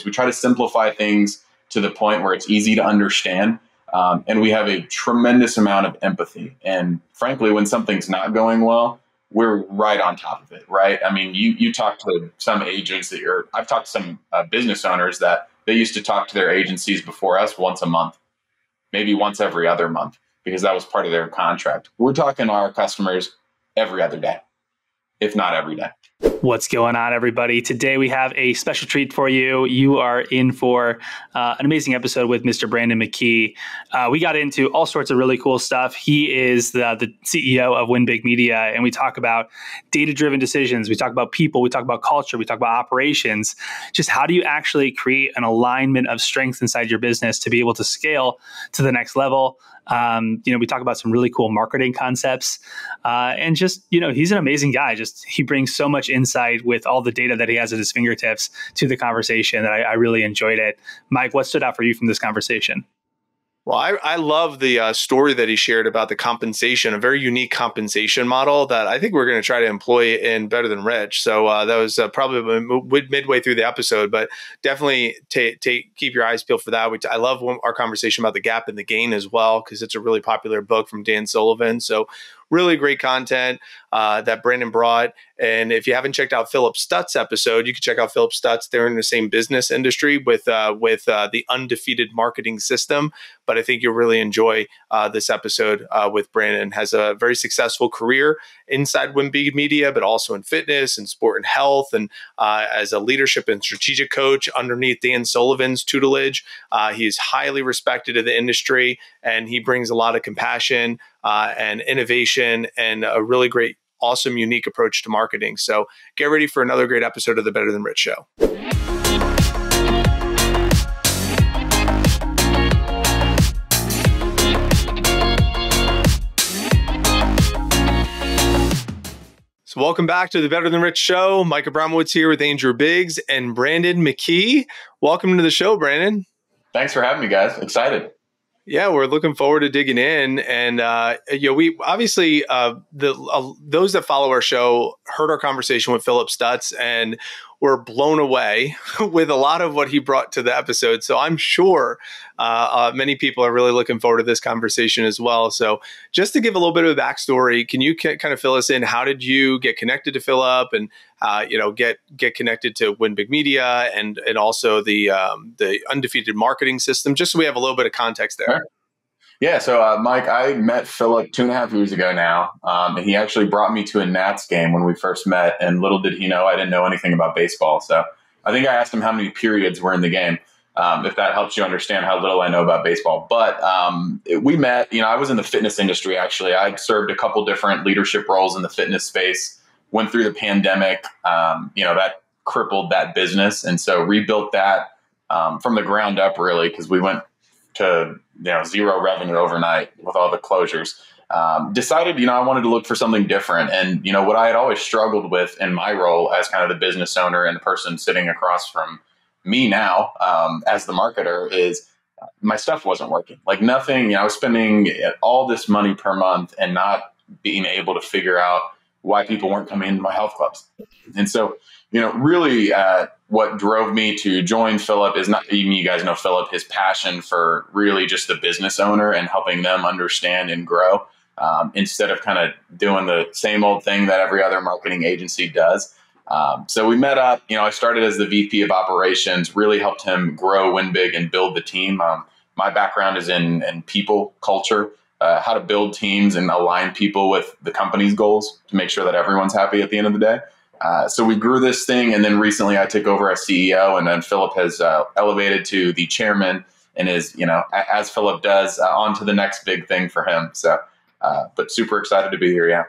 We try to simplify things to the point where it's easy to understand. And we have a tremendous amount of empathy. And frankly, when something's not going well, we're right on top of it, right? I mean, you talk to some agents I've talked to some business owners that they used to talk to their agencies before us once a month, maybe once every other month, because that was part of their contract. We're talking to our customers every other day, if not every day. What's going on, everybody? Today we have a special treat for you. You are in for an amazing episode with Mr. Brandon McKee. We got into all sorts of really cool stuff. He is the CEO of Win Big Media, and we talk about data-driven decisions. We talk about people. We talk about culture. We talk about operations. Just how do you actually create an alignment of strengths inside your business to be able to scale to the next level? We talk about some really cool marketing concepts, and just, he's an amazing guy. He brings so much insight with all the data that he has at his fingertips to the conversation that I really enjoyed it. Mike, what stood out for you from this conversation? Well, I love the story that he shared about the compensation, a very unique compensation model that I think we're going to try to employ in Better Than Rich. So that was probably midway through the episode, but definitely keep your eyes peeled for that. I love our conversation about the gap and the gain as well, because it's a really popular book from Dan Sullivan. So really great content that Brandon brought. And if you haven't checked out Philip Stutts' episode, you can check out Philip Stutts. They're in the same business industry with the Undefeated marketing system. But I think you'll really enjoy this episode with Brandon. Has a very successful career inside Win Big Media, but also in fitness and sport and health, and as a leadership and strategic coach underneath Dan Sullivan's tutelage. He's highly respected in the industry, and he brings a lot of compassion and innovation and a really great, awesome, unique approach to marketing. So get ready for another great episode of the Better Than Rich Show. So welcome back to the Better Than Rich Show. Mike Abramowitz here with Andrew Biggs and Brandon McKee. Welcome to the show, Brandon. Thanks for having me, guys. Excited. Yeah, we're looking forward to digging in. And, we obviously, those that follow our show heard our conversation with Philip Stutts and were blown away with a lot of what he brought to the episode. So I'm sure many people are really looking forward to this conversation as well. So just to give a little bit of a backstory, can you kind of fill us in? How did you get connected to Philip and, get connected to Win Big Media and also the Undefeated marketing system, just so we have a little bit of context there? Sure. Yeah. So, Mike, I met Philip 2.5 years ago now. And he actually brought me to a Nats game when we first met. And little did he know, I didn't know anything about baseball. So I think I asked him how many periods were in the game, if that helps you understand how little I know about baseball. But we met, I was in the fitness industry, actually. I served a couple different leadership roles in the fitness space, went through the pandemic, that crippled that business. And so rebuilt that from the ground up, really, because we went to zero revenue overnight with all the closures. Decided, I wanted to look for something different. And, what I had always struggled with in my role as kind of the business owner and the person sitting across from me now as the marketer is my stuff wasn't working. Like nothing, I was spending all this money per month and not being able to figure out why people weren't coming into my health clubs. And so, really what drove me to join Philip is not, you guys know Philip, his passion for really just the business owner and helping them understand and grow instead of kind of doing the same old thing that every other marketing agency does. So we met up, I started as the VP of operations, really helped him grow Win Big and build the team. My background is in people, culture, how to build teams and align people with the company's goals to make sure that everyone's happy at the end of the day. So we grew this thing, and then recently I took over as CEO, and then Philip has elevated to the chairman and is, as Philip does, on to the next big thing for him. So, but super excited to be here. Yeah.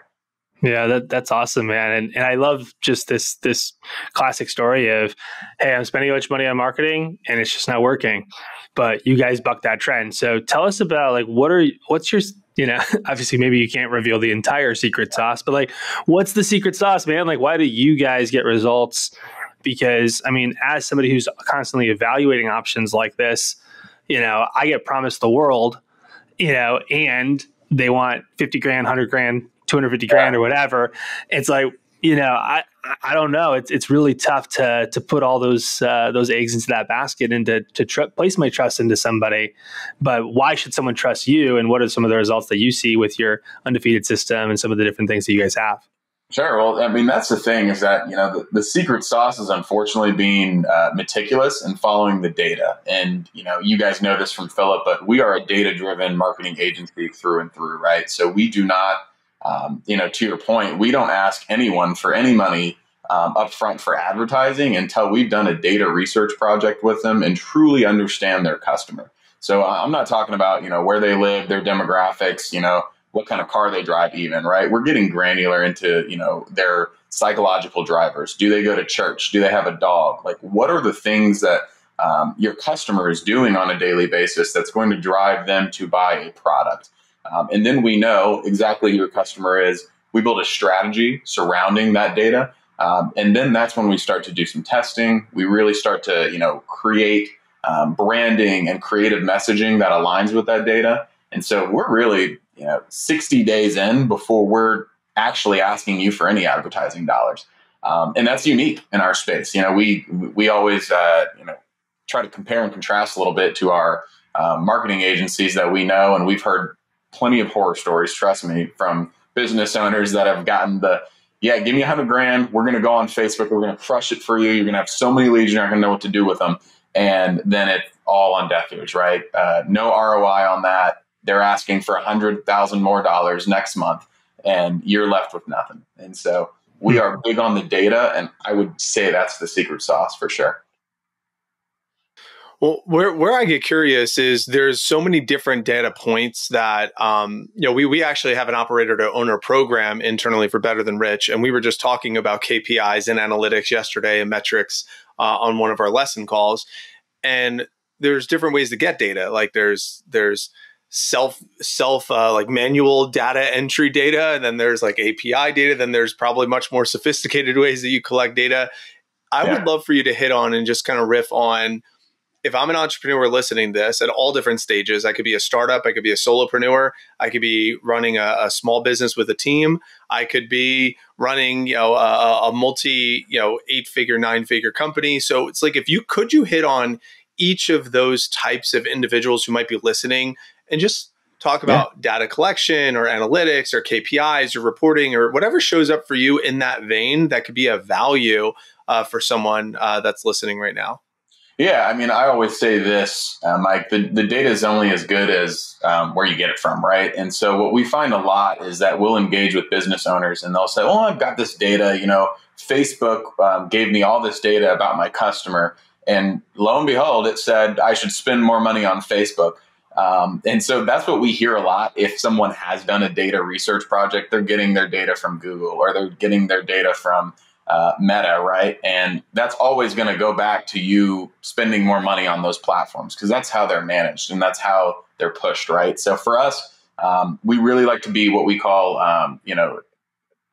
Yeah, that's awesome, man. And I love just this classic story of, hey, I'm spending a bunch of money on marketing and it's just not working. But you guys bucked that trend. So tell us about what's your, obviously maybe you can't reveal the entire secret sauce, but what's the secret sauce, man? Why do you guys get results? Because as somebody who's constantly evaluating options like this, I get promised the world, and they want 50 grand, 100 grand, 250 grand or whatever. It's like, I don't know. It's really tough to put all those eggs into that basket and to place my trust into somebody. But why should someone trust you? And what are some of the results that you see with your Undefeated system and some of the different things that you guys have? Sure. Well, I mean, that's the thing is that, the secret sauce is unfortunately being meticulous and following the data. And, you guys know this from Philip, but we are a data-driven marketing agency through and through, right? So we do not, to your point, we don't ask anyone for any money upfront for advertising until we've done a data research project with them and truly understand their customer. So I'm not talking about, where they live, their demographics, what kind of car they drive even, right? We're getting granular into, their psychological drivers. Do they go to church? Do they have a dog? Like, what are the things that your customer is doing on a daily basis that's going to drive them to buy a product? And then we know exactly who your customer is. We build a strategy surrounding that data. And then that's when we start to do some testing. We really start to, create branding and creative messaging that aligns with that data. And so we're really, 60 days in before we're actually asking you for any advertising dollars. And that's unique in our space. We always, try to compare and contrast a little bit to our marketing agencies that we know. And we've heard plenty of horror stories, trust me, from business owners that have gotten give me $100,000. We're going to go on Facebook. We're going to crush it for you. You're going to have so many leads. You're not going to know what to do with them. And then it's all on deaf ears, right? No ROI on that. They're asking for $100,000 more next month, and you're left with nothing. And so we are big on the data, and I would say that's the secret sauce for sure. Well, where I get curious is there's so many different data points that, we actually have an operator to owner program internally for Better Than Rich. And we were just talking about KPIs and analytics yesterday and metrics on one of our lesson calls. And there's different ways to get data. Like there's self like manual data entry data, and then there's like API data. Then there's probably much more sophisticated ways that you collect data. I would love for you to hit on and just kind of riff on, if I'm an entrepreneur listening to this at all different stages, I could be a startup, I could be a solopreneur, I could be running a small business with a team, I could be running, a multi, 8-figure, 9-figure company. So it's like, could you hit on each of those types of individuals who might be listening and just talk about data collection or analytics or KPIs or reporting or whatever shows up for you in that vein that could be of value for someone that's listening right now? Yeah, I mean, I always say this, Mike, the data is only as good as where you get it from, right? And so what we find a lot is that we'll engage with business owners and they'll say, oh, I've got this data, Facebook gave me all this data about my customer. And lo and behold, it said I should spend more money on Facebook. And so that's what we hear a lot. If someone has done a data research project, they're getting their data from Google or they're getting their data from Meta, right? And that's always going to go back to you spending more money on those platforms because that's how they're managed and that's how they're pushed, right? So for us, we really like to be what we call,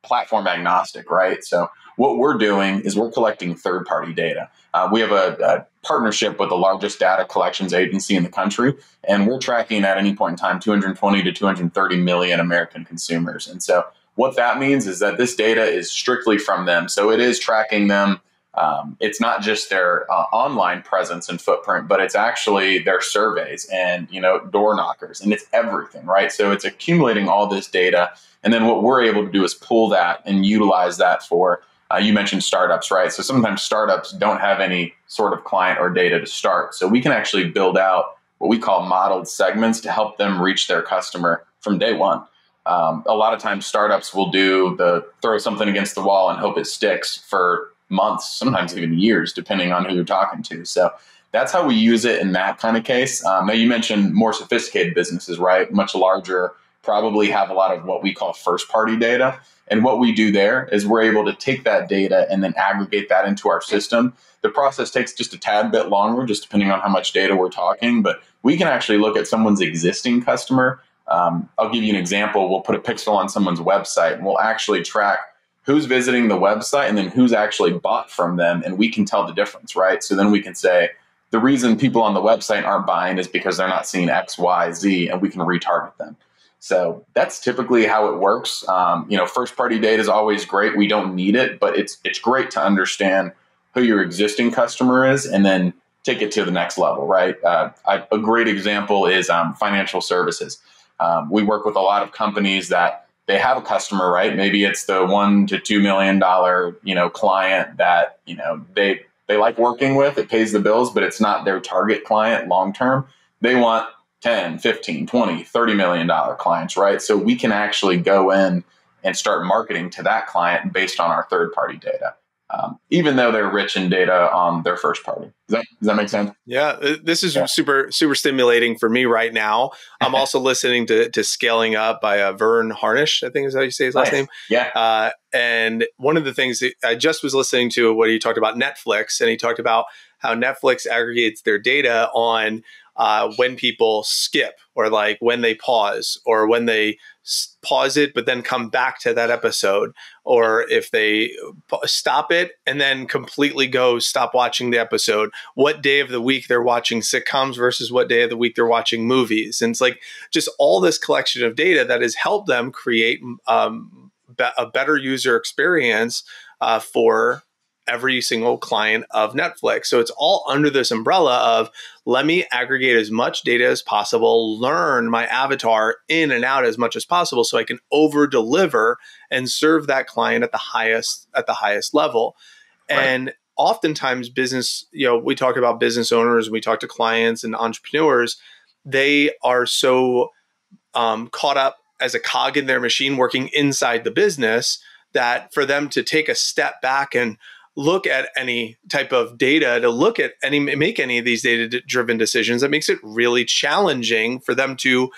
platform agnostic, right? So what we're doing is we're collecting third-party data. We have a partnership with the largest data collections agency in the country, and we're tracking at any point in time 220 to 230 million American consumers. And so what that means is that this data is strictly from them. So it is tracking them. It's not just their online presence and footprint, but it's actually their surveys and, door knockers, and it's everything, right? So it's accumulating all this data. And then what we're able to do is pull that and utilize that for, you mentioned startups, right? So sometimes startups don't have any sort of client or data to start. So we can actually build out what we call modeled segments to help them reach their customer from day one. A lot of times startups will throw something against the wall and hope it sticks for months, sometimes even years, depending on who you're talking to. So that's how we use it in that kind of case. Now you mentioned more sophisticated businesses, right? Much larger, probably have a lot of what we call first party data. And what we do there is we're able to take that data and then aggregate that into our system. The process takes just a tad bit longer, just depending on how much data we're talking, but we can actually look at someone's existing customer. I'll give you an example. We'll put a pixel on someone's website and we'll actually track who's visiting the website and then who's actually bought from them. And we can tell the difference, right? So then we can say the reason people on the website aren't buying is because they're not seeing X, Y, Z, and we can retarget them. So that's typically how it works. First party data is always great. We don't need it, but it's great to understand who your existing customer is and then take it to the next level, right? A great example is financial services. We work with a lot of companies that they have a customer, right? Maybe it's the $1 to $2 million, client that, they like working with. It pays the bills, but it's not their target client long term. They want 10, 15, 20, $30 million clients, right? So we can actually go in and start marketing to that client based on our third party data. Even though they're rich in data on their first party. Does that make sense? Yeah, this is super stimulating for me right now. I'm also listening to Scaling Up by Vern Harnish, I think is how you say his last name. Yeah. And one of the things that I just was listening to what he talked about Netflix, and he talked about how Netflix aggregates their data on when people skip, or like when they pause, or when they pause it but then come back to that episode, or if they stop it and then completely go stop watching the episode, what day of the week they're watching sitcoms versus what day of the week they're watching movies. And it's like just all this collection of data that has helped them create a better user experience for every single client of Netflix. So it's all under this umbrella of, let me aggregate as much data as possible, learn my avatar in and out as much as possible so I can over deliver and serve that client at the highest level. Right. And oftentimes business, we talk about business owners, we talk to clients and entrepreneurs, they are so caught up as a cog in their machine working inside the business that for them to take a step back and look at any type of data, to make any of these data-driven decisions, that makes it really challenging for them to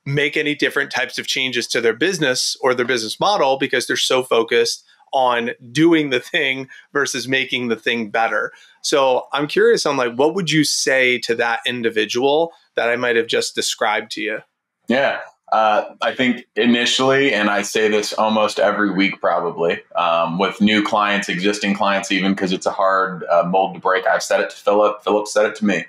make any different types of changes to their business or their business model, because they're so focused on doing the thing versus making the thing better. So I'm curious on what would you say to that individual that I might have just described to you? Yeah. I think initially, and I say this almost every week probably, with new clients, existing clients, even because it's a hard mold to break. I've said it to Philip. Philip said it to me.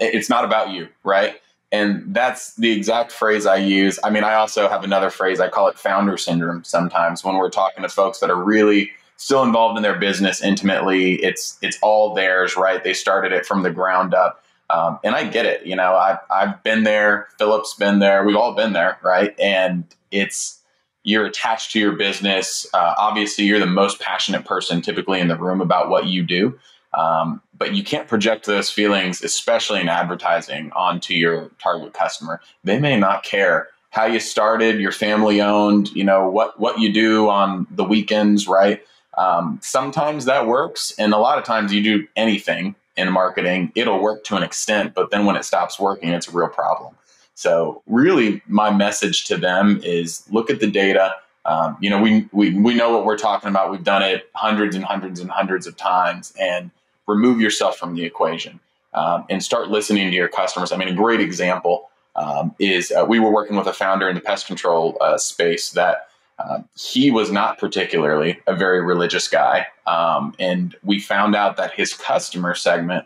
It's not about you, right? And that's the exact phrase I use. I mean, I also have another phrase. I call it founder syndrome sometimes when we're talking to folks that are really still involved in their business intimately. It's all theirs, right? They started it from the ground up. And I get it. I've been there. Philip's been there. We've all been there, right? And you're attached to your business. Obviously, you're the most passionate person typically in the room about what you do. But you can't project those feelings, especially in advertising, onto your target customer. They may not care how you started, your family owned, what you do on the weekends, right? Sometimes that works. And a lot of times you do anything in marketing, it'll work to an extent, but then when it stops working, it's a real problem. So really my message to them is look at the data. We know what we're talking about. We've done it hundreds and hundreds and hundreds of times, and remove yourself from the equation and start listening to your customers. I mean, a great example is we were working with a founder in the pest control space that he was not particularly a very religious guy. And we found out that his customer segment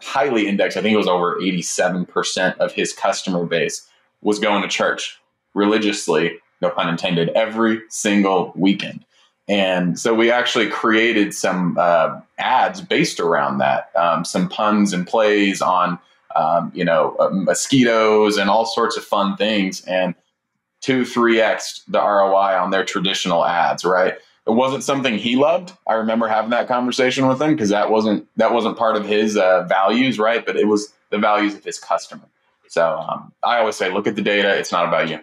highly indexed. I think it was over 87% of his customer base was going to church religiously, no pun intended, every single weekend. And so we actually created some ads based around that, some puns and plays on, mosquitoes and all sorts of fun things. And 2-3x the ROI on their traditional ads, right? It wasn't something he loved. I remember having that conversation with him because that wasn't part of his values, right? But it was the values of his customer. So I always say, look at the data. It's not about you.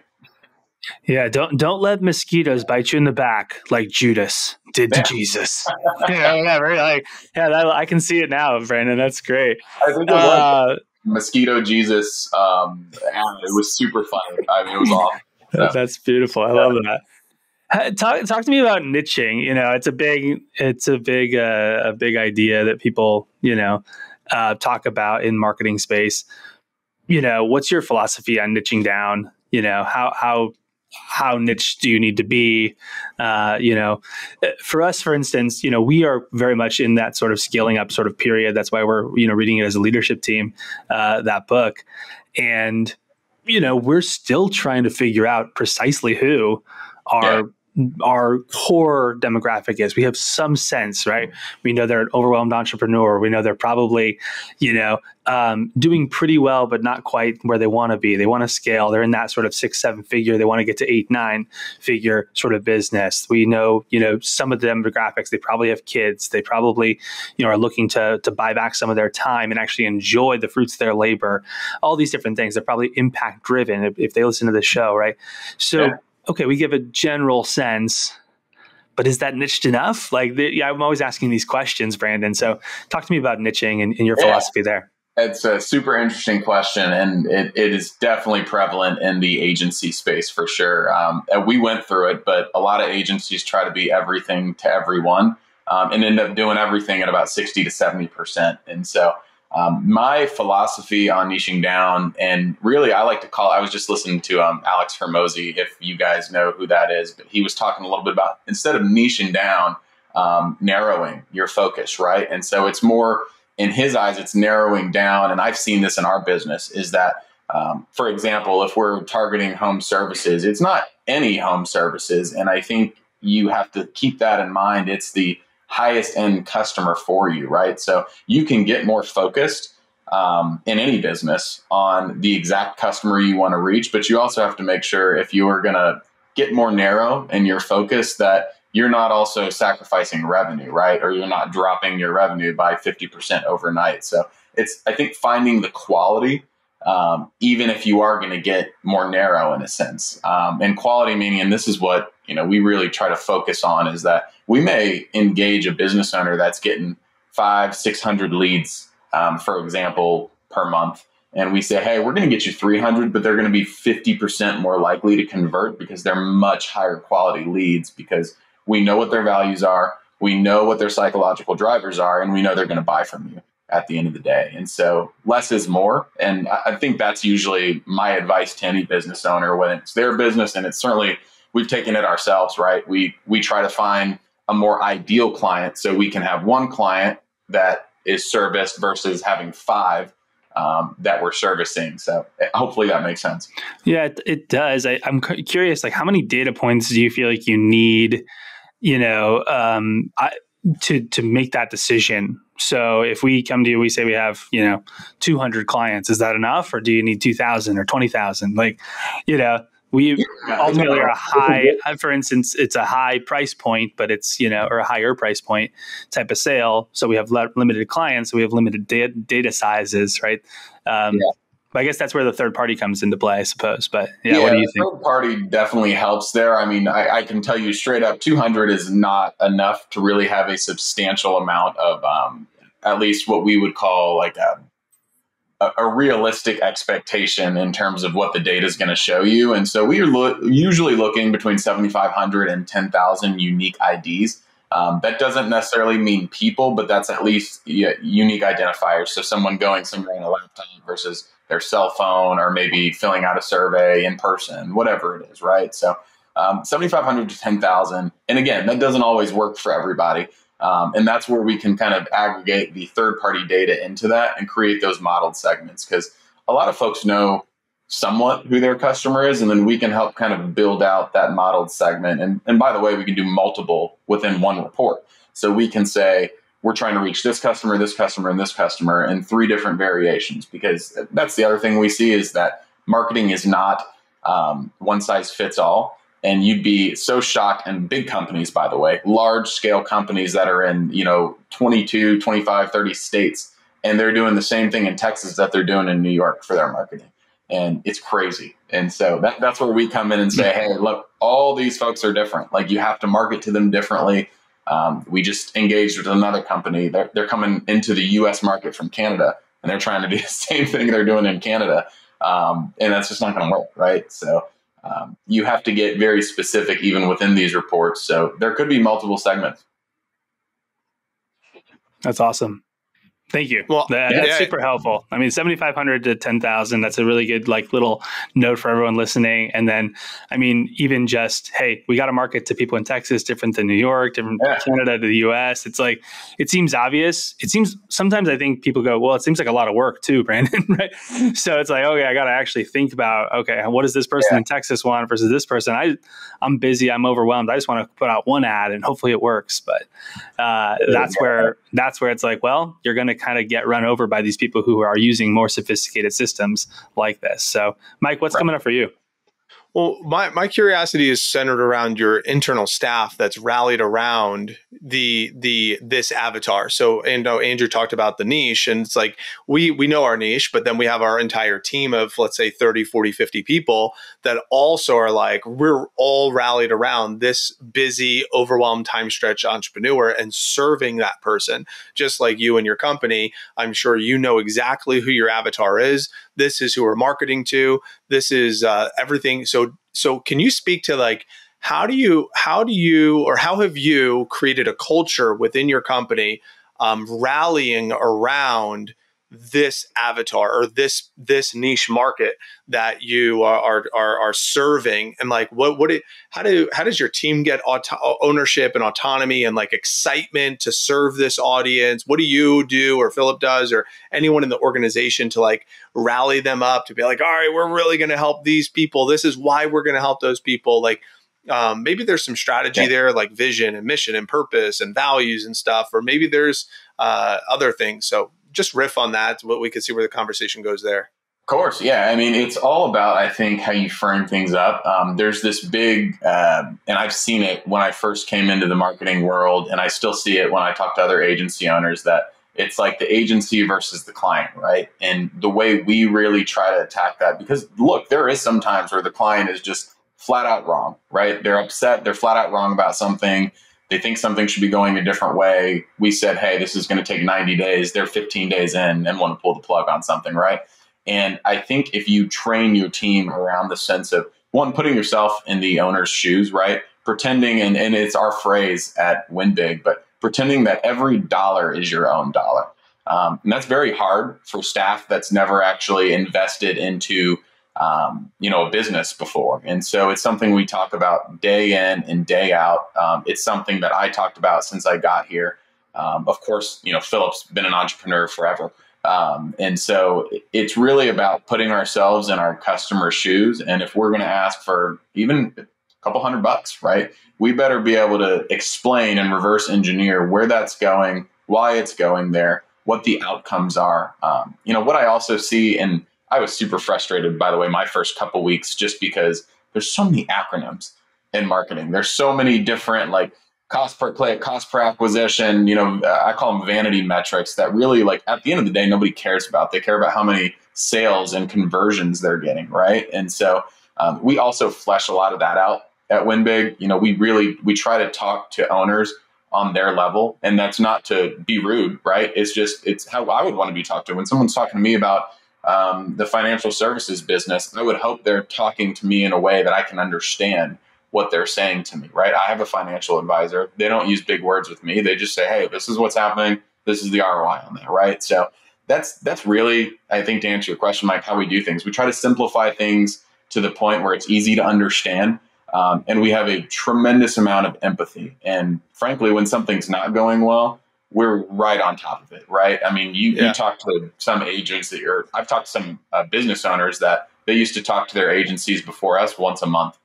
Yeah, don't let mosquitoes bite you in the back like Judas did to Jesus. Whatever. I can see it now, Brandon. That's great. I think it was Mosquito Jesus. It was super funny. I mean, it was awesome. So. That's beautiful. I love that. Talk to me about niching. It's a big idea that people talk about in marketing space. What's your philosophy on niching down? How niche do you need to be? For us, for instance, we are very much in that sort of scaling up sort of period. That's why we're reading it as a leadership team, that book. And we're still trying to figure out precisely who our core demographic is. We have some sense, right? We know they're an overwhelmed entrepreneur. We know they're probably, doing pretty well, but not quite where they want to be. They want to scale. They're in that sort of 6-7 figure. They want to get to 8-9 figure sort of business. We know, some of the demographics. They probably have kids. They probably, are looking to buy back some of their time and actually enjoy the fruits of their labor. All these different things. They're probably impact driven if they listen to the show, right? So. Yeah. Okay, we give a general sense, but is that niched enough? I'm always asking these questions, Brandon. So talk to me about niching and your philosophy there. It's a super interesting question, and it is definitely prevalent in the agency space for sure. And we went through it, but a lot of agencies try to be everything to everyone and end up doing everything at about 60 to 70%. And so my philosophy on niching down, and really I was just listening to Alex Hermosi, if you guys know who that is, but he was talking a little bit about, instead of niching down, narrowing your focus, right? And so it's more, in his eyes, it's narrowing down. And I've seen this in our business, is that, for example, if we're targeting home services, it's not any home services. And I think you have to keep that in mind. It's the highest end customer for you, right? So you can get more focused in any business on the exact customer you want to reach, but you also have to make sure, if you are going to get more narrow in your focus, that you're not also sacrificing revenue, right? Or you're not dropping your revenue by 50% overnight. So it's, I think, finding the quality, even if you are going to get more narrow in a sense. And quality meaning, and this is what, we really try to focus on, is that we may engage a business owner that's getting 500-600 leads, for example, per month. And we say, hey, we're going to get you 300, but they're going to be 50% more likely to convert because they're much higher quality leads, because we know what their values are, we know what their psychological drivers are, and we know they're going to buy from you at the end of the day. And so less is more. And I think that's usually my advice to any business owner when it's their business. And it's certainly, we've taken it ourselves, right? We try to find a more ideal client so we can have one client that is serviced versus having 5 that we're servicing. So hopefully that makes sense. Yeah, it does. I'm curious, how many data points do you feel like you need, to make that decision? So if we come to you, we say we have, 200 clients, is that enough? Or do you need 2,000 or 20,000? We ultimately are a high, for instance, it's a high price point, but it's, or a higher price point type of sale. So we have limited clients, so we have limited data sizes, right? But I guess that's where the third party comes into play, I suppose. But what do you think? Third party definitely helps there. I mean, I can tell you straight up, 200 is not enough to really have a substantial amount of at least what we would call a realistic expectation in terms of what the data is going to show you. And so we are usually looking between 7,500 and 10,000 unique IDs. That doesn't necessarily mean people, but that's at least unique identifiers. So someone going somewhere on a laptop versus their cell phone, or maybe filling out a survey in person, whatever it is, right? So 7,500 to 10,000. And again, that doesn't always work for everybody. And that's where we can kind of aggregate the third-party data into that and create those modeled segments, because a lot of folks know somewhat who their customer is, and then we can help kind of build out that modeled segment. And by the way, we can do multiple within one report. So we can say, we're trying to reach this customer, and this customer in 3 different variations, because that's the other thing we see, is that marketing is not one size fits all. And you'd be so shocked, and big companies, by the way, large scale companies that are in, 22, 25, 30 states, and they're doing the same thing in Texas that they're doing in New York for their marketing. And it's crazy. And so that's where we come in and say, hey, look, all these folks are different. You have to market to them differently. We just engaged with another company. They're coming into the US market from Canada, and they're trying to do the same thing they're doing in Canada. And that's just not going to work, right? So you have to get very specific even within these reports. So there could be multiple segments. That's awesome. Thank you. Well, That's super helpful. I mean, 7,500 to 10,000, that's a really good little note for everyone listening. And then, I mean, even just, hey, we got to market to people in Texas, different than New York, different from Canada to the US. It's like, it seems obvious. It seems, sometimes I think people go, well, it seems like a lot of work too, Brandon, right? So it's like, okay, I got to actually think about, okay, what does this person in Texas want versus this person? I'm busy, I'm overwhelmed. I just want to put out one ad and hopefully it works. But that's where it's like, well, you're going to kind of get run over by these people who are using more sophisticated systems like this. So, Mike, what's coming up for you? Well, my curiosity is centered around your internal staff that's rallied around this avatar. So, and Andrew talked about the niche, and it's like we know our niche, but then we have our entire team of, let's say, 30, 40, 50 people that also are like, we're all rallied around this busy, overwhelmed time stretch entrepreneur and serving that person. Just like you and your company, I'm sure you know exactly who your avatar is. This is who we're marketing to. This is everything. So can you speak to like, how have you created a culture within your company rallying around this avatar or this niche market that you are serving, and like how does your team get ownership and autonomy and like excitement to serve this audience? What do you do, or Philip does, or anyone in the organization to like rally them up to be like, all right, we're really going to help these people. This is why we're going to help those people. Like maybe there's some strategy there, like vision and mission and purpose and values and stuff, or maybe there's other things. So just riff on that, what we can see where the conversation goes there. Of course. Yeah. I mean, it's all about, I think, how you frame things up. There's this big, and I've seen it when I first came into the marketing world, and I still see it when I talk to other agency owners, that it's like the agency versus the client, right? And the way we really try to attack that, because look, there is some times where the client is just flat out wrong, right? They're upset. They're flat out wrong about something. They think something should be going a different way. We said, hey, this is going to take 90 days. They're 15 days in and want to pull the plug on something, right? And I think if you train your team around the sense of, one, putting yourself in the owner's shoes, right? Pretending, and it's our phrase at Win Big, but pretending that every dollar is your own dollar. And that's very hard for staff that's never actually invested into a business before. And so it's something we talk about day in and day out. It's something that I talked about since I got here. Of course, Philip's been an entrepreneur forever. And so it's really about putting ourselves in our customer's shoes. And if we're going to ask for even a couple $100, right, we better be able to explain and reverse engineer where that's going, why it's going there, what the outcomes are. What I also see, and I was super frustrated, by the way, my first couple weeks, just because there's so many acronyms in marketing. There's so many different like cost per click, cost per acquisition, I call them vanity metrics that really, like, at the end of the day, nobody cares about. They care about how many sales and conversions they're getting, right? And so we also flesh a lot of that out at WinBig. We try to talk to owners on their level, and that's not to be rude, right? It's how I would want to be talked to. When someone's talking to me about the financial services business, I would hope they're talking to me in a way that I can understand what they're saying to me, right? I have a financial advisor. They don't use big words with me. They just say, hey, this is what's happening. This is the ROI on that, right? So that's really, I think, to answer your question, Mike, how we do things. We try to simplify things to the point where it's easy to understand. And we have a tremendous amount of empathy. And frankly, when something's not going well, we're right on top of it, right? I mean, you talk to some agents I've talked to some business owners that they used to talk to their agencies before us once a month,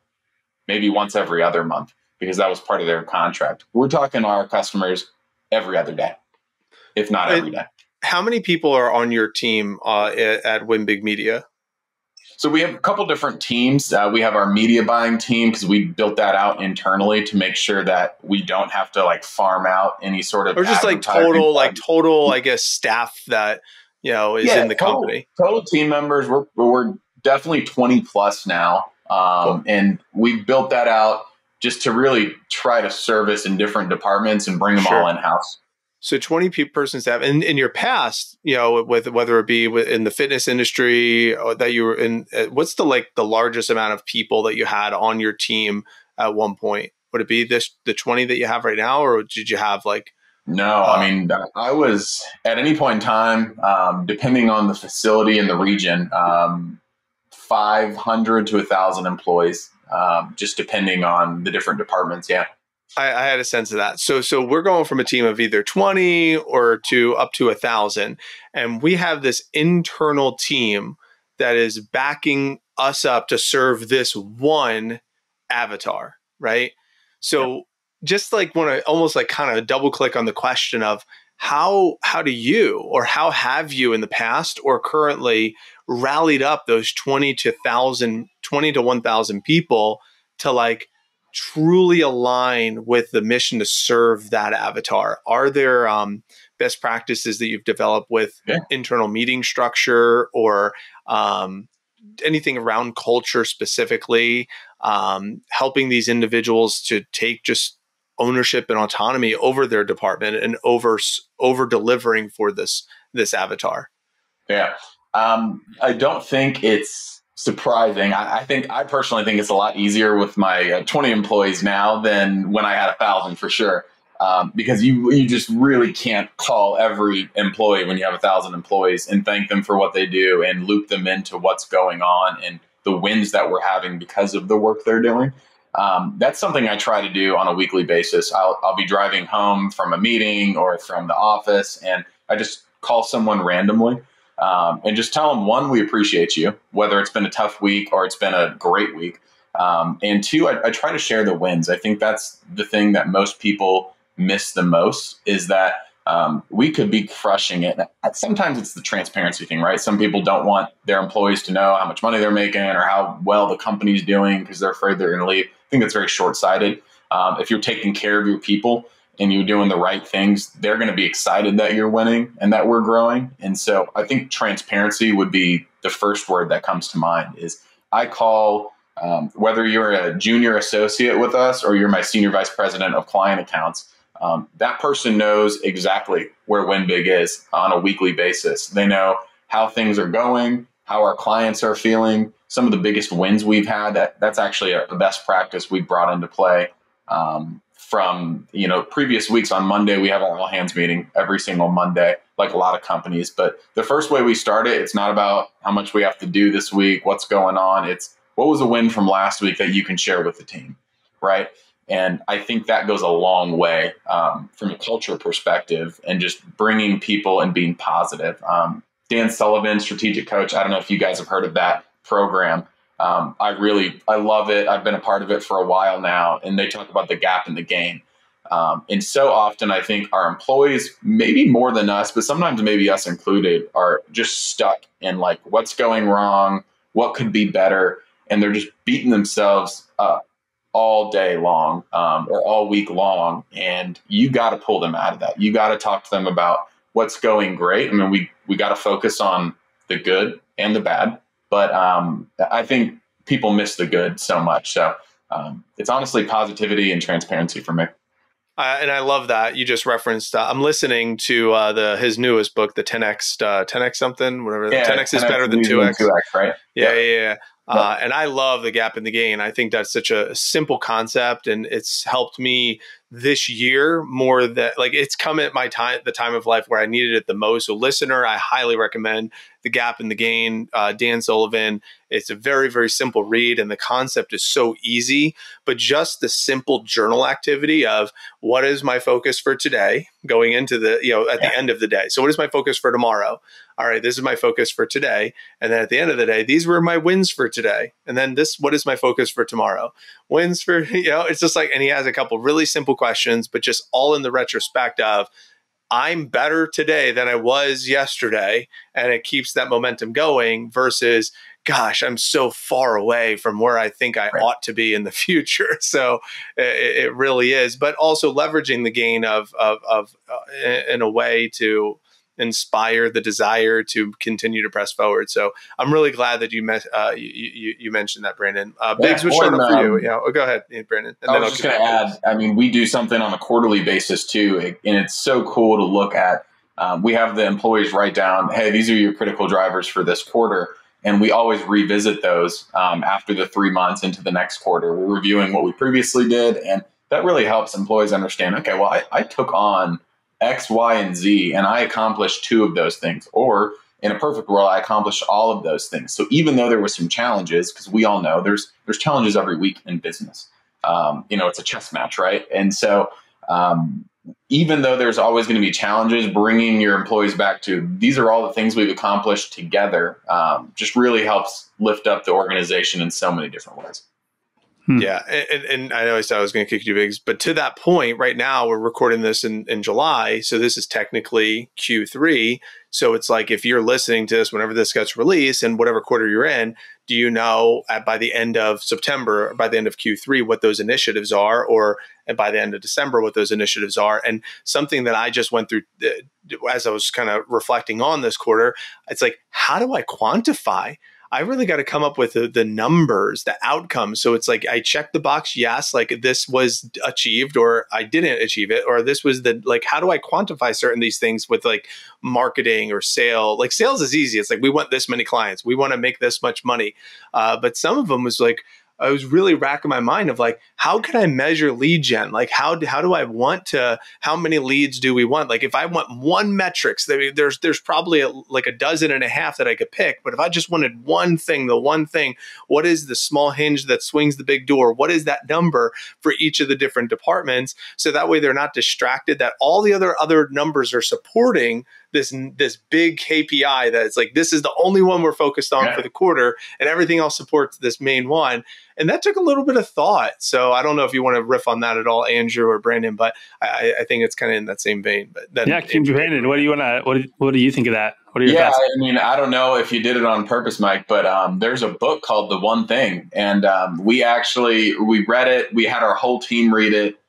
maybe once every other month, because that was part of their contract. We're talking to our customers every other day, if not every day. How many people are on your team at WinBig Media? So we have a couple different teams. We have our media buying team, because we built that out internally to make sure that we don't have to like farm out any sort of, or just like total, I guess, staff that, is in the company. Total team members. We're definitely 20 plus now. Cool. And we built that out just to really try to service in different departments and bring them all in-house. So 20 person staff. And in your past, with whether it be in the fitness industry or that you were in, what's the largest amount of people that you had on your team at one point? Would it be the 20 that you have right now, or did you have like No, I mean, I was at any point in time, depending on the facility and the region, 500 to 1,000 employees, just depending on the different departments. Yeah. I had a sense of that. So we're going from a team of either 20 or to up to 1,000. And we have this internal team that is backing us up to serve this one avatar, right? So just like want to almost like kind of double click on the question of how do you, or how have you in the past or currently rallied up those 20 to 1,000 people to like truly align with the mission to serve that avatar? Are there best practices that you've developed with internal meeting structure or anything around culture specifically, helping these individuals to take just ownership and autonomy over their department and over delivering for this avatar? Yeah. I don't think it's surprising. I personally think it's a lot easier with my 20 employees now than when I had 1,000 for sure. Because you just really can't call every employee when you have 1,000 employees and thank them for what they do and loop them into what's going on and the wins that we're having because of the work they're doing. That's something I try to do on a weekly basis. I'll be driving home from a meeting or from the office, and I just call someone randomly and just tell them, one, we appreciate you, whether it's been a tough week or it's been a great week. And two, I try to share the wins. I think that's the thing that most people miss the most, is that we could be crushing it. Sometimes it's the transparency thing, right? Some people don't want their employees to know how much money they're making or how well the company's doing because they're afraid they're going to leave. I think that's very short-sighted. If you're taking care of your people and you're doing the right things, they're going to be excited that you're winning and that we're growing. And so I think transparency would be the first word that comes to mind. Is I call, whether you're a junior associate with us or you're my senior vice president of client accounts, that person knows exactly where Win Big is on a weekly basis. They know how things are going, how our clients are feeling, some of the biggest wins we've had. That's actually a best practice we brought into play from previous weeks. On Monday, we have our all hands meeting every single Monday, like a lot of companies. But the first way we start it, it's not about how much we have to do this week, what's going on. It's what was a win from last week that you can share with the team, right? And I think that goes a long way from a culture perspective and just bringing people and being positive. Dan Sullivan, strategic coach. I don't know if you guys have heard of that program. I love it. I've been a part of it for a while now, and they talk about the gap in the gain. And so often I think our employees, maybe more than us, but sometimes maybe us included, are just stuck in like, what's going wrong? What could be better? And they're just beating themselves up all day long or all week long. And you got to pull them out of that. You got to talk to them about what's going great. I mean, we got to focus on the good and the bad, but I think people miss the good so much. So it's honestly positivity and transparency for me. And I love that you just referenced. I'm listening to his newest book, the 10x something, whatever. Yeah, 10x is better than 2x. 2x, right? Yeah. And I love the gap in the gain. I think that's such a simple concept, and it's helped me this year more that like it's come at the time of life where I needed it the most. So listener, I highly recommend The Gap in the Gain, Dan Sullivan. It's a very, very simple read, and the concept is so easy, but just the simple journal activity of what is my focus for today going into the end of the day. So what is my focus for tomorrow? All right, this is my focus for today. And then at the end of the day, these were my wins for today. And then what is my focus for tomorrow? Wins for, it's just like, and he has a couple really simple questions, but just all in the retrospect of, I'm better today than I was yesterday. And it keeps that momentum going versus, gosh, I'm so far away from where I think I ought to be in the future. So it really is, but also leveraging the gain of in a way to inspire the desire to continue to press forward. So I'm really glad that you mentioned that, Brandon. Biggs was showing up for you. Go ahead, Brandon. And I was just going to add, I mean, we do something on a quarterly basis too, and it's so cool to look at. We have the employees write down, hey, these are your critical drivers for this quarter. And we always revisit those after the 3 months into the next quarter. We're reviewing what we previously did. And that really helps employees understand, okay, well, I took on X, Y, and Z, and I accomplished 2 of those things. Or in a perfect world, I accomplished all of those things. So even though there were some challenges, because we all know there's challenges every week in business. It's a chess match, right? And so even though there's always going to be challenges, bringing your employees back to these are all the things we've accomplished together just really helps lift up the organization in so many different ways. Yeah. And I know I said I was going to kick you bigs, but to that point, right now we're recording this in July. So this is technically Q3. So it's like, if you're listening to this, whenever this gets released and whatever quarter you're in, do you know by the end of September, or by the end of Q3, what those initiatives are, or by the end of December, what those initiatives are? And something that I just went through as I was kind of reflecting on this quarter, it's like, how do I quantify? I really got to come up with the numbers, the outcomes. So it's like, I checked the box. Yes. Like this was achieved, or I didn't achieve it, or this was how do I quantify certain these things with like marketing or sale? Like sales is easy. It's like, we want this many clients. We want to make this much money. But some of them was like, I was really racking my mind of like, how can I measure lead gen? Like, how do I want to, how many leads do we want? Like, if I want one metrics, there's probably like a dozen and a half that I could pick. But if I just wanted one thing, what is the small hinge that swings the big door? What is that number for each of the different departments? So that way they're not distracted, that all the other numbers are supporting this big KPI that it's like, this is the only one we're focused on for the quarter, and everything else supports this main one. And that took a little bit of thought. So I don't know if you want to riff on that at all, Andrew or Brandon, but I think it's kind of in that same vein. But then, yeah, Brandon, what do you think of that? What are your thoughts? I mean, I don't know if you did it on purpose, Mike, but there's a book called The One Thing, and we read it. We had our whole team read it.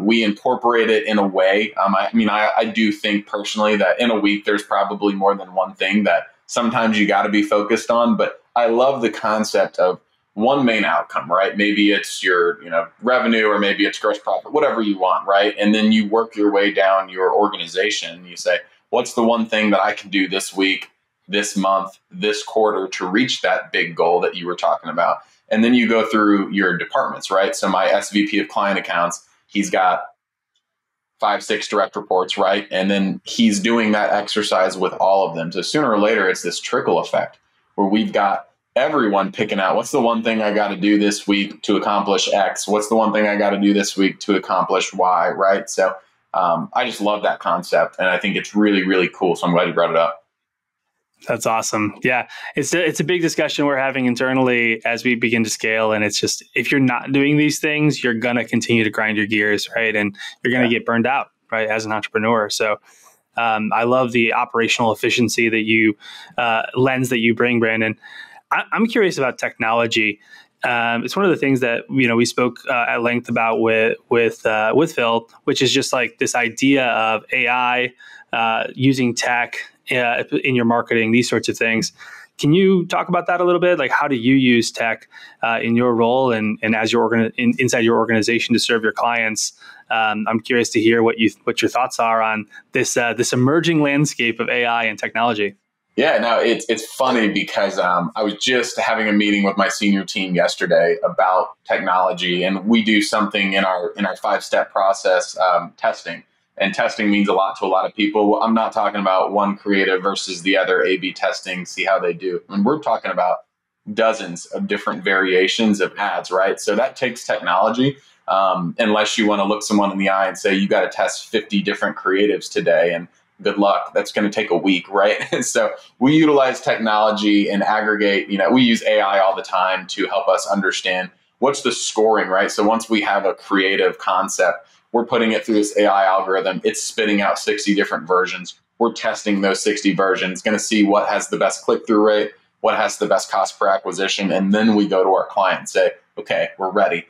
We incorporate it in a way. I do think personally that in a week there's probably more than one thing that sometimes you got to be focused on. But I love the concept of one main outcome, right? Maybe it's your revenue, or maybe it's gross profit, whatever you want, right? And then you work your way down your organization and you say, what's the one thing that I can do this week, this month, this quarter to reach that big goal that you were talking about? And then you go through your departments, right? So my SVP of client accounts, he's got 5, 6 direct reports, right? And then he's doing that exercise with all of them. So sooner or later, it's this trickle effect where we've got everyone picking out, what's the one thing I got to do this week to accomplish X? What's the one thing I got to do this week to accomplish Y, right? So I just love that concept, and I think it's really, really cool. So I'm glad you brought it up. That's awesome. Yeah, it's a big discussion we're having internally as we begin to scale. And it's just, if you're not doing these things, you're going to continue to grind your gears, right? And you're going to get burned out, right, as an entrepreneur. So I love the operational efficiency that you lens that you bring, Brandon. I'm curious about technology. It's one of the things that we spoke at length about with Phil, which is just like this idea of AI using tech in your marketing, these sorts of things. Can you talk about that a little bit? Like, how do you use tech in your role and as inside your organization to serve your clients? I'm curious to hear what your thoughts are on this emerging landscape of AI and technology. Yeah, no, it's funny because I was just having a meeting with my senior team yesterday about technology, and we do something in our 5-step process, testing. And testing means a lot to a lot of people. I'm not talking about one creative versus the other, A/B testing, see how they do. And we're talking about dozens of different variations of ads, right? So that takes technology. Unless you want to look someone in the eye and say, you got to test 50 different creatives today, and good luck. That's going to take a week, right? So we utilize technology and aggregate, we use AI all the time to help us understand what's the scoring, right? So once we have a creative concept, we're putting it through this AI algorithm. It's spitting out 60 different versions. We're testing those 60 versions, going to see what has the best click-through rate, what has the best cost per acquisition. And then we go to our client and say, okay, we're ready.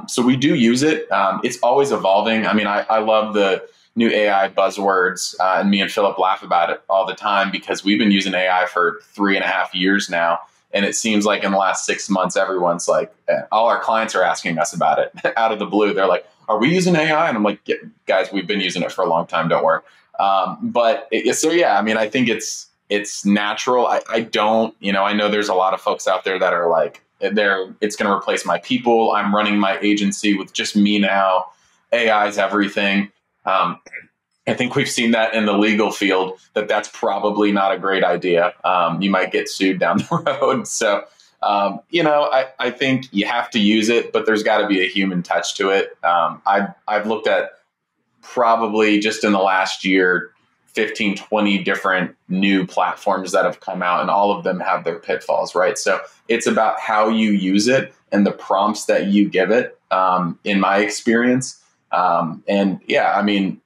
So we do use it. It's always evolving. I love the new AI buzzwords, and me and Philip laugh about it all the time because we've been using AI for 3.5 years now. And it seems like in the last 6 months, everyone's like, all our clients are asking us about it out of the blue. They're like, are we using AI? And I'm like, yeah, guys, we've been using it for a long time. Don't worry. I think it's natural. I don't, I know there's a lot of folks out there that are like, it's going to replace my people. I'm running my agency with just me now. AI is everything. I think we've seen that in the legal field, that's probably not a great idea. You might get sued down the road. So, I think you have to use it, but there's got to be a human touch to it. I've looked at probably just in the last year, 15, 20 different new platforms that have come out, and all of them have their pitfalls, right? So it's about how you use it and the prompts that you give it, in my experience. And yeah, I mean,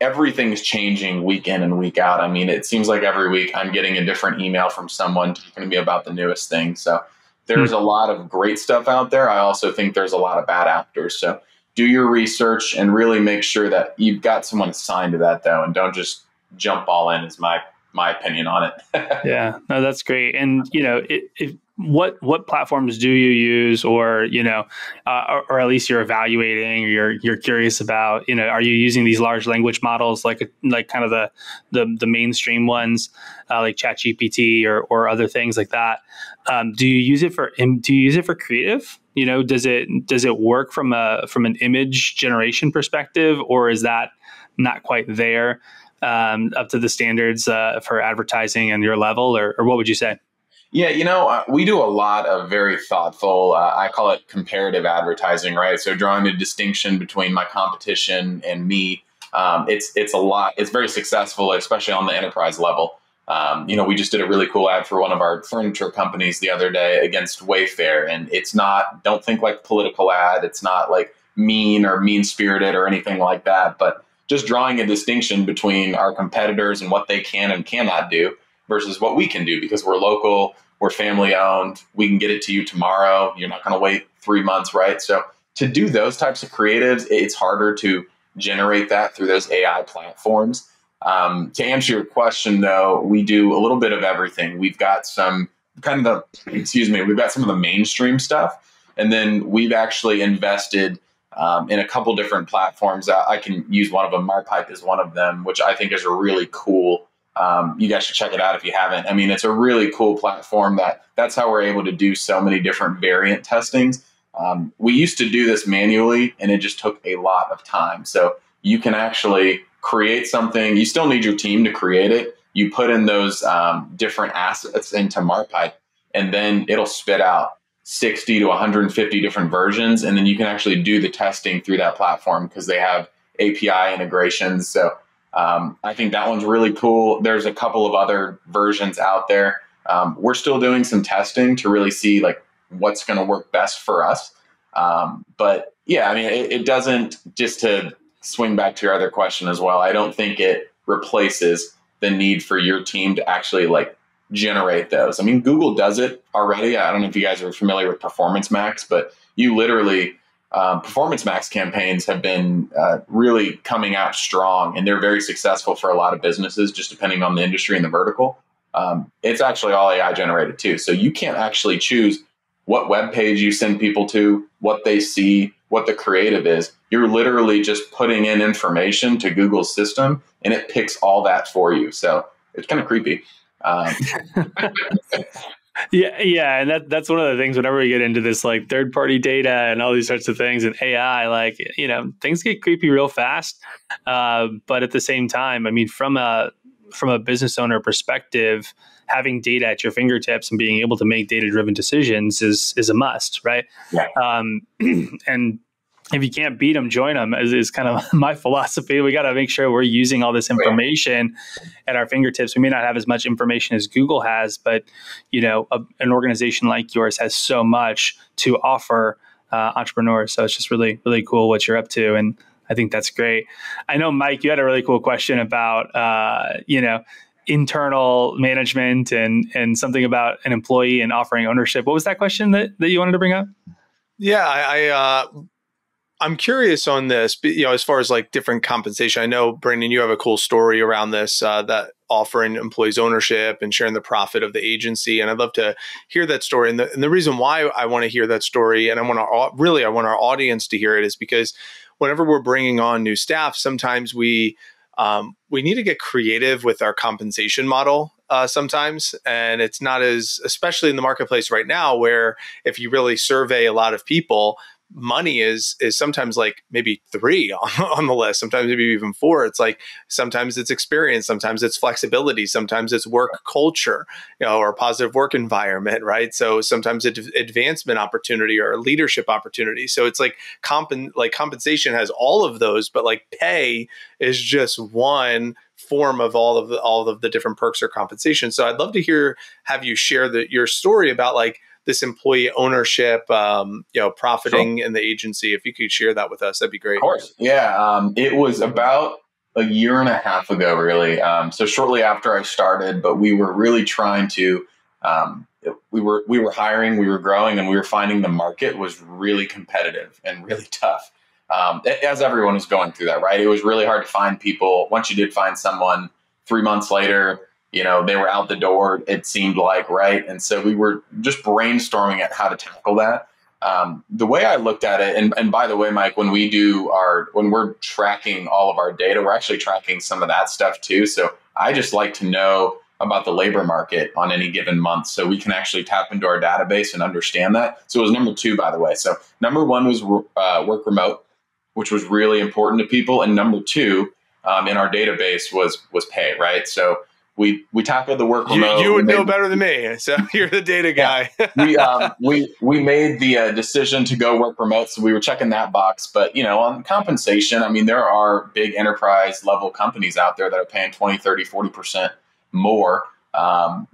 everything's changing week in and week out. I mean, it seems like every week I'm getting a different email from someone talking to me about the newest thing. So there's a lot of great stuff out there. I also think there's a lot of bad actors. So do your research and really make sure that you've got someone assigned to that, though, and don't just jump all in, is my opinion on it. Yeah, no, that's great. And, what platforms do you use, or, or at least you're evaluating, or you're curious about, are you using these large language models, like kind of the mainstream ones, like ChatGPT or other things like that? Do you use it for creative? Does it work from an image generation perspective, or is that not quite there, up to the standards for advertising and your level, or what would you say? Yeah, we do a lot of very thoughtful, I call it comparative advertising, right? So drawing a distinction between my competition and me. It's a lot. It's very successful, especially on the enterprise level. We just did a really cool ad for one of our furniture companies the other day against Wayfair, and don't think like political ad. It's not like mean or mean-spirited or anything like that, but just drawing a distinction between our competitors and what they can and cannot do versus what we can do, because we're local, we're family owned, we can get it to you tomorrow. You're not going to wait 3 months, right? So to do those types of creatives, it's harder to generate that through those AI platforms. To answer your question, though, we do a little bit of everything. We've got some we've got some of the mainstream stuff, and then we've actually invested in a couple different platforms. I can use one of them. MarPipe is one of them, which I think is a really cool. You guys should check it out if you haven't. I mean, it's a really cool platform that's how we're able to do so many different variant testings. We used to do this manually, and it just took a lot of time. So you can actually create something. You still need your team to create it. You put in those different assets into MarPipe, and then it'll spit out 60 to 150 different versions. And then you can actually do the testing through that platform because they have API integrations. So I think that one's really cool. There's a couple of other versions out there. We're still doing some testing to really see like what's going to work best for us. But yeah, I mean, it doesn't, just to swing back to your other question as well, I don't think it replaces the need for your team to actually like generate those. I mean, Google does it already. I don't know if you guys are familiar with Performance Max, but you literally, Performance Max campaigns have been really coming out strong, and they're very successful for a lot of businesses, just depending on the industry and the vertical. It's actually all AI generated too. So you can't actually choose what web page you send people to, what they see, what the creative is. You're literally just putting in information to Google's system, and it picks all that for you. So it's kind of creepy. Yeah, and that's one of the things whenever we get into this like third-party data and all these sorts of things and AI, like, things get creepy real fast. But at the same time, I mean, from a business owner perspective, having data at your fingertips and being able to make data-driven decisions is a must, right? Yeah. And if you can't beat them, join them is kind of my philosophy. We got to make sure we're using all this information at our fingertips. We may not have as much information as Google has, but an organization like yours has so much to offer entrepreneurs. So it's just really, really cool what you're up to, and I think that's great. I know, Mike, you had a really cool question about internal management and something about an employee and offering ownership. What was that question that you wanted to bring up? Yeah, I'm curious on this, as far as like different compensation. I know, Brandon, you have a cool story around this, that offering employees ownership and sharing the profit of the agency. And I'd love to hear that story. And the reason why I want to hear that story, and I want our audience to hear it, is because whenever we're bringing on new staff, sometimes we need to get creative with our compensation model sometimes. And it's not especially in the marketplace right now, where if you really survey a lot of people, money is sometimes like maybe 3 on the list, sometimes maybe even 4. It's like sometimes it's experience, sometimes it's flexibility, sometimes it's work culture, or a positive work environment, right? So sometimes it's advancement opportunity or a leadership opportunity. So it's like compensation has all of those, but like pay is just one form of all of the different perks or compensation. So I'd love to have you share your story about like this employee ownership, profiting in the agency. If you could share that with us, that'd be great. Of course. Yeah. It was about a year and a half ago, really. So shortly after I started, but we were really trying to, we were hiring, we were growing, and we were finding the market was really competitive and really tough. As everyone was going through that, right? It was really hard to find people. Once you did find someone, 3 months later, they were out the door, it seemed like, right? And so we were just brainstorming at how to tackle that. The way I looked at it, and by the way, Mike, when we're tracking all of our data, we're actually tracking some of that stuff too. So I just like to know about the labor market on any given month so we can actually tap into our database and understand that. So it was number 2, by the way. So number 1 was work remote, which was really important to people. And number 2 in our database was pay, right? So we tackled the work remote. You would know better than me, so you're the data guy. we made the decision to go work remote, so we were checking that box. But on compensation, I mean, there are big enterprise level companies out there that are paying 20, 30, 40% more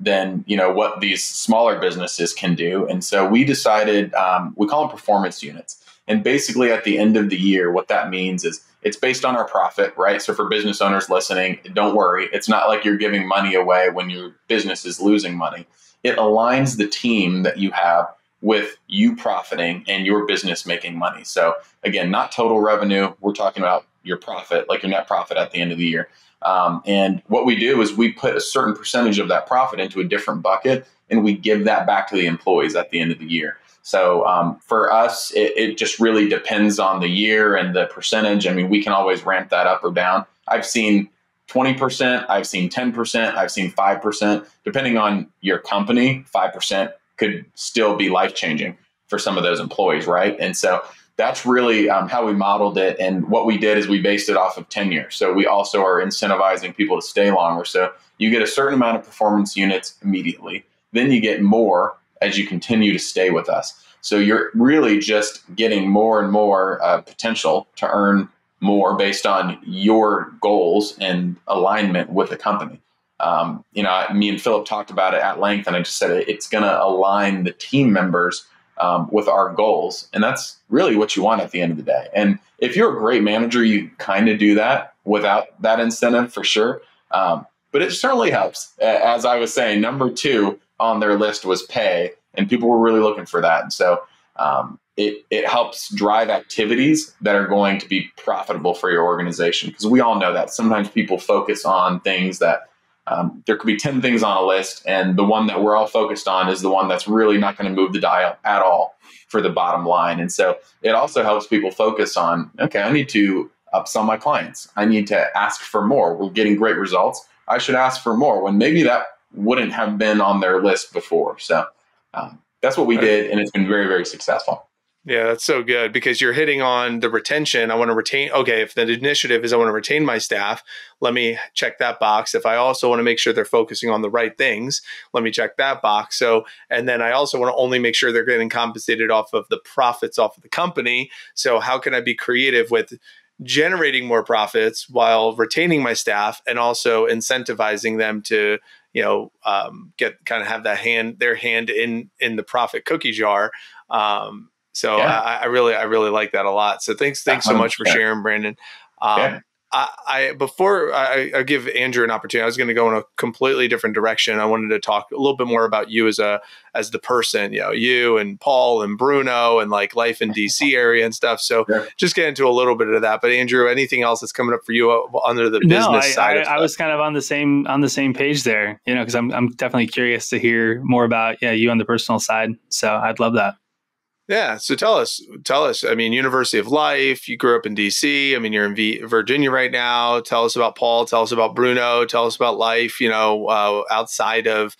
than what these smaller businesses can do. And so we decided, we call them performance units. And basically at the end of the year, what that means is it's based on our profit, right? So for business owners listening, don't worry. It's not like you're giving money away when your business is losing money. It aligns the team that you have with you profiting and your business making money. So again, not total revenue. We're talking about your profit, like your net profit at the end of the year. And what we do is we put a certain percentage of that profit into a different bucket, and we give that back to the employees at the end of the year. So for us, it just really depends on the year and the percentage. I mean, we can always ramp that up or down. I've seen 20%, I've seen 10%, I've seen 5%. Depending on your company, 5% could still be life-changing for some of those employees, right? And so that's really how we modeled it. And what we did is we based it off of tenure. So we also are incentivizing people to stay longer. So you get a certain amount of performance units immediately. Then you get more as you continue to stay with us. So you're really just getting more and more potential to earn more based on your goals and alignment with the company. Me and Philip talked about it at length, and I just said it's going to align the team members with our goals. And that's really what you want at the end of the day. And if you're a great manager, you kind of do that without that incentive for sure. But it certainly helps. As I was saying, number 2 on their list was pay, and people were really looking for that. And so it helps drive activities that are going to be profitable for your organization, because we all know that sometimes people focus on things that there could be 10 things on a list, and the one that we're all focused on is the one that's really not going to move the dial at all for the bottom line. And so it also helps people focus on, okay, I need to upsell my clients. I need to ask for more. We're getting great results. I should ask for more, when maybe that wouldn't have been on their list before. So that's what we did, and it's been very, very successful. Yeah, that's so good, because you're hitting on the retention. I want to retain. Okay, if the initiative is I want to retain my staff, let me check that box. If I also want to make sure they're focusing on the right things, let me check that box. So, and then I also want to only make sure they're getting compensated off of the profits off of the company. So how can I be creative with generating more profits while retaining my staff and also incentivizing them to, have their hand in the profit cookie jar. So yeah. I really like that a lot. So thanks so much for sharing, Brandon. Before I give Andrew an opportunity, I was going to go in a completely different direction. I wanted to talk a little bit more about you as the person, you and Paul and Bruno and like life in DC area and stuff. So just get into a little bit of that. But Andrew, anything else that's coming up for you under the business side? I was kind of on the same page there, because I'm definitely curious to hear more about you on the personal side. So I'd love that. Yeah. So tell us, I mean, University of Life, you grew up in DC. I mean, you're in Virginia right now. Tell us about Paul, tell us about Bruno, tell us about life, outside of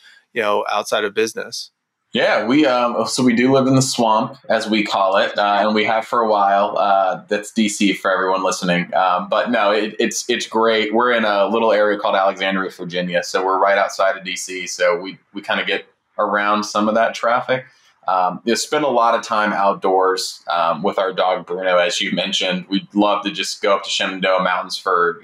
business. Yeah, so we do live in the swamp, as we call it, and we have for a while. That's DC for everyone listening. But no, it's great. We're in a little area called Alexandria, Virginia, so we're right outside of DC. So we kind of get around some of that traffic. You spend a lot of time outdoors with our dog Bruno, as you mentioned. We'd love to just go up to Shenandoah Mountains for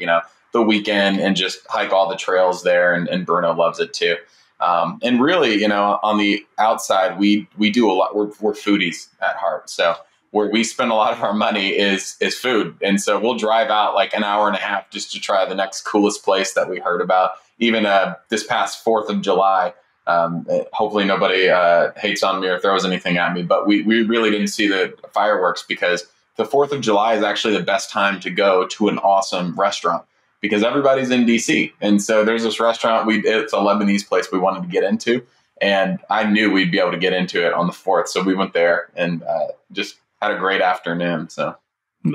the weekend and just hike all the trails there, and Bruno loves it too. And really, on the outside, we do a lot. We're foodies at heart. So where we spend a lot of our money is food. And so we'll drive out like an hour and a half just to try the next coolest place that we heard about. Even this past 4th of July, hopefully nobody hates on me or throws anything at me, but we really didn't see the fireworks because the 4th of July is actually the best time to go to an awesome restaurant, because everybody's in DC. And so there's this restaurant, it's a Lebanese place we wanted to get into. And I knew we'd be able to get into it on the 4th. So we went there and just had a great afternoon. So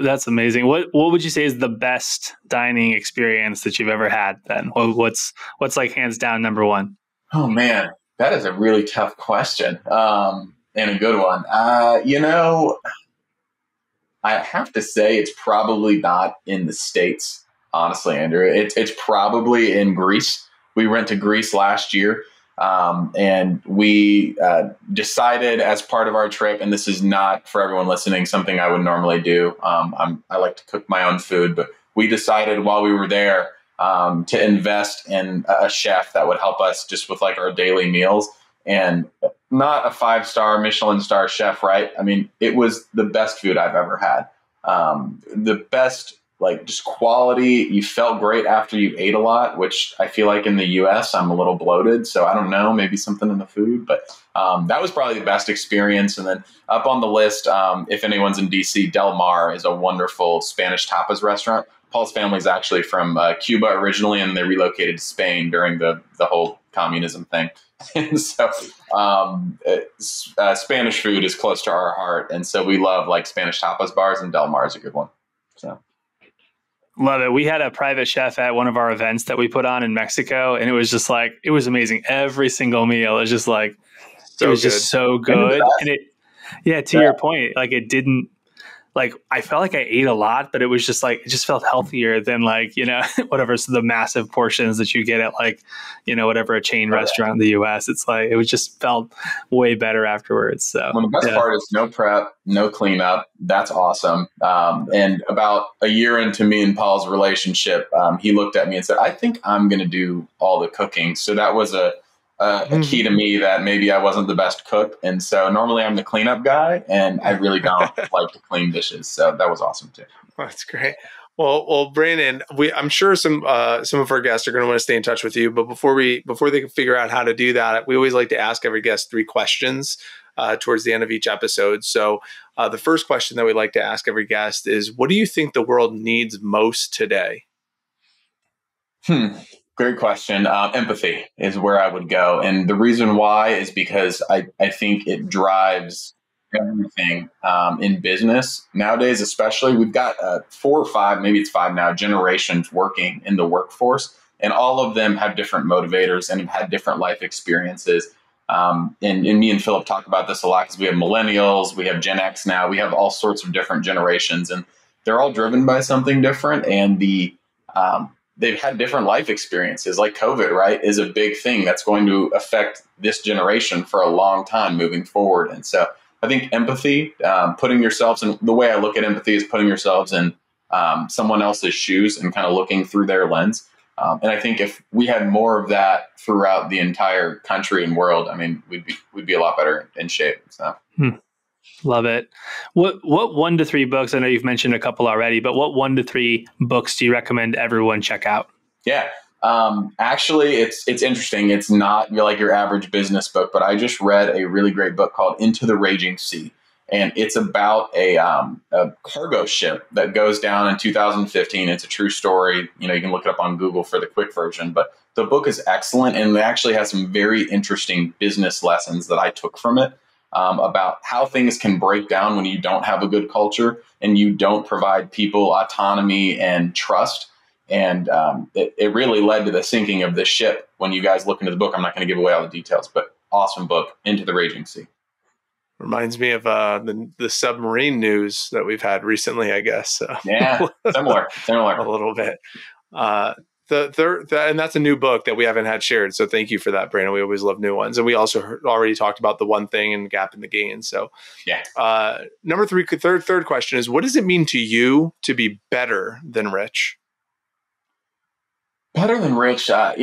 that's amazing. What would you say is the best dining experience that you've ever had then? What's like hands down number one? Oh man, that is a really tough question. And a good one. I have to say it's probably not in the States. Honestly, Andrew, it's probably in Greece. We went to Greece last year, and we decided as part of our trip, and this is not for everyone listening, something I would normally do. I like to cook my own food, but we decided while we were there to invest in a chef that would help us just with like our daily meals, and not a 5-star Michelin star chef, right? I mean, it was the best food I've ever had. The best, like just quality. You felt great after you ate a lot, which I feel like in the US, I'm a little bloated. So I don't know, maybe something in the food, but that was probably the best experience. And then up on the list, if anyone's in DC, Del Mar is a wonderful Spanish tapas restaurant. Paul's family is actually from Cuba originally, and they relocated to Spain during the whole communism thing. And so Spanish food is close to our heart. And so we love like Spanish tapas bars, and Del Mar is a good one. So. Love it. We had a private chef at one of our events that we put on in Mexico, and it was just like, it was amazing. Every single meal is just like, it was just so good. And to your point, like it didn't, like I felt like I ate a lot, but it was just like, it just felt healthier than like, whatever. So the massive portions that you get at like, whatever, a chain restaurant in the US, it's like, it was just felt way better afterwards. So the best part is no prep, no cleanup. That's awesome. And about a year into me and Paul's relationship, he looked at me and said, I think I'm going to do all the cooking. So that was a key to me that maybe I wasn't the best cook. And so normally I'm the cleanup guy, and I really don't like to clean dishes. So that was awesome too. That's great. Well, Brandon, I'm sure some of our guests are going to want to stay in touch with you. But before they can figure out how to do that, we always like to ask every guest 3 questions towards the end of each episode. So the first question that we like to ask every guest is, what do you think the world needs most today? Great question. Empathy is where I would go. And the reason why is because I think it drives everything in business. Nowadays, especially, we've got 4 or 5, maybe it's 5 now, generations working in the workforce. And all of them have different motivators and have had different life experiences. And me and Philip talk about this a lot because we have millennials, we have Gen X now, we have all sorts of different generations. And they're all driven by something different. And they've had different life experiences, like COVID, right, is a big thing that's going to affect this generation for a long time moving forward. And so I think empathy, putting yourselves in, the way I look at empathy is putting yourselves in someone else's shoes and kind of looking through their lens. And I think if we had more of that throughout the entire country and world, I mean, we'd be a lot better in shape. So. Love it. What 1 to 3 books? I know you've mentioned a couple already, but what 1 to 3 books do you recommend everyone check out? Yeah. Actually, it's interesting. It's not like your average business book, but I just read a really great book called Into the Raging Sea. And it's about a cargo ship that goes down in 2015. It's a true story. You can look it up on Google for the quick version, but the book is excellent. And it actually has some very interesting business lessons that I took from it. About how things can break down when you don't have a good culture and you don't provide people autonomy and trust. And it really led to the sinking of this ship. When you guys look into the book, I'm not going to give away all the details, but awesome book, Into the Raging Sea. Reminds me of the submarine news that we've had recently, I guess. So. Yeah, similar. A little bit. And that's a new book that we haven't had shared. So thank you for that, Brandon. We always love new ones. And we also already talked about the one thing and gap in the gain. So yeah. Number three, third question is, what does it mean to you to be better than rich? Better than rich, I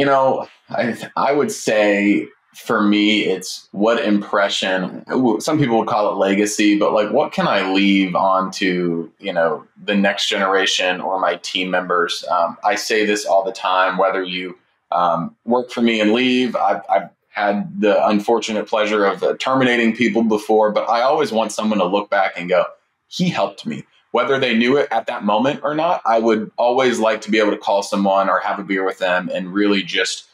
would say for me, it's what impression, some people would call it legacy, but like, what can I leave on to, the next generation or my team members? I say this all the time, whether you work for me and leave. I've had the unfortunate pleasure of terminating people before, but I always want someone to look back and go, he helped me. Whether they knew it at that moment or not, I would always like to be able to call someone or have a beer with them and really just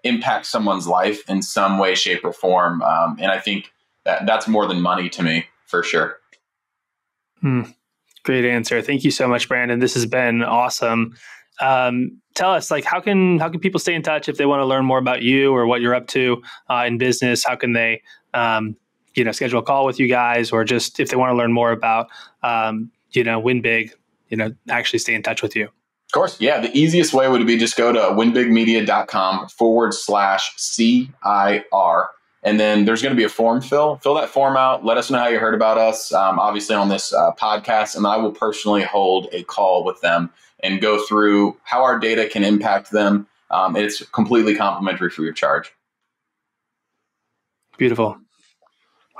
impact someone's life in some way, shape, or form. And I think that's more than money to me, for sure. Great answer. Thank you so much, Brandon. This has been awesome. Tell us, how can people stay in touch if they want to learn more about you or what you're up to in business? How can they schedule a call with you guys, or just if they want to learn more about, Win Big, actually stay in touch with you? Of course. Yeah. The easiest way would be just go to winbigmedia.com/CIR. And then there's going to be a form fill that form out. Let us know how you heard about us, obviously on this podcast. And I will personally hold a call with them and go through how our data can impact them. It's completely complimentary, free of charge. Beautiful.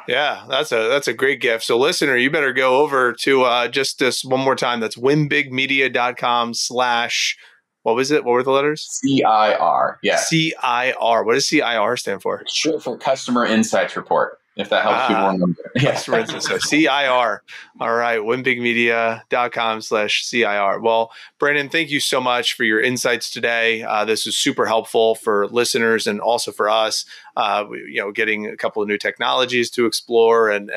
Yeah, that's a great gift. So listener, you better go over to just this one more time. That's winbigmedia.com/ what was it? What were the letters? CIR. Yeah. CIR. What does CIR stand for? It's short for Customer Insights Report, if that helps people remember. Customer Insights. So CIR. All right. winbigmedia.com/CIR. Well, Brandon, thank you so much for your insights today. This is super helpful for listeners and also for us. Getting a couple of new technologies to explore and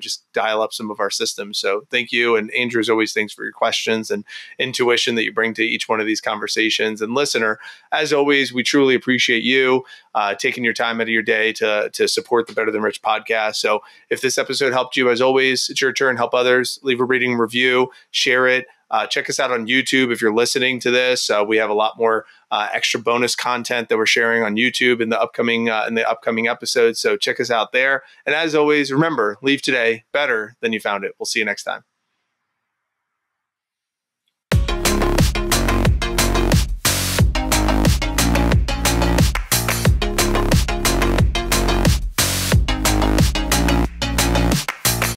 just dial up some of our systems. So thank you. And Andrew, as always, thanks for your questions and intuition that you bring to each one of these conversations. And listener, as always, we truly appreciate you taking your time out of your day to support the Better Than Rich podcast. So if this episode helped you, as always, it's your turn. Help others. Leave a rating, review, share it. Check us out on YouTube if you're listening to this. We have a lot more extra bonus content that we're sharing on YouTube in the upcoming episodes. So check us out there. And as always, remember, leave today better than you found it. We'll see you next time.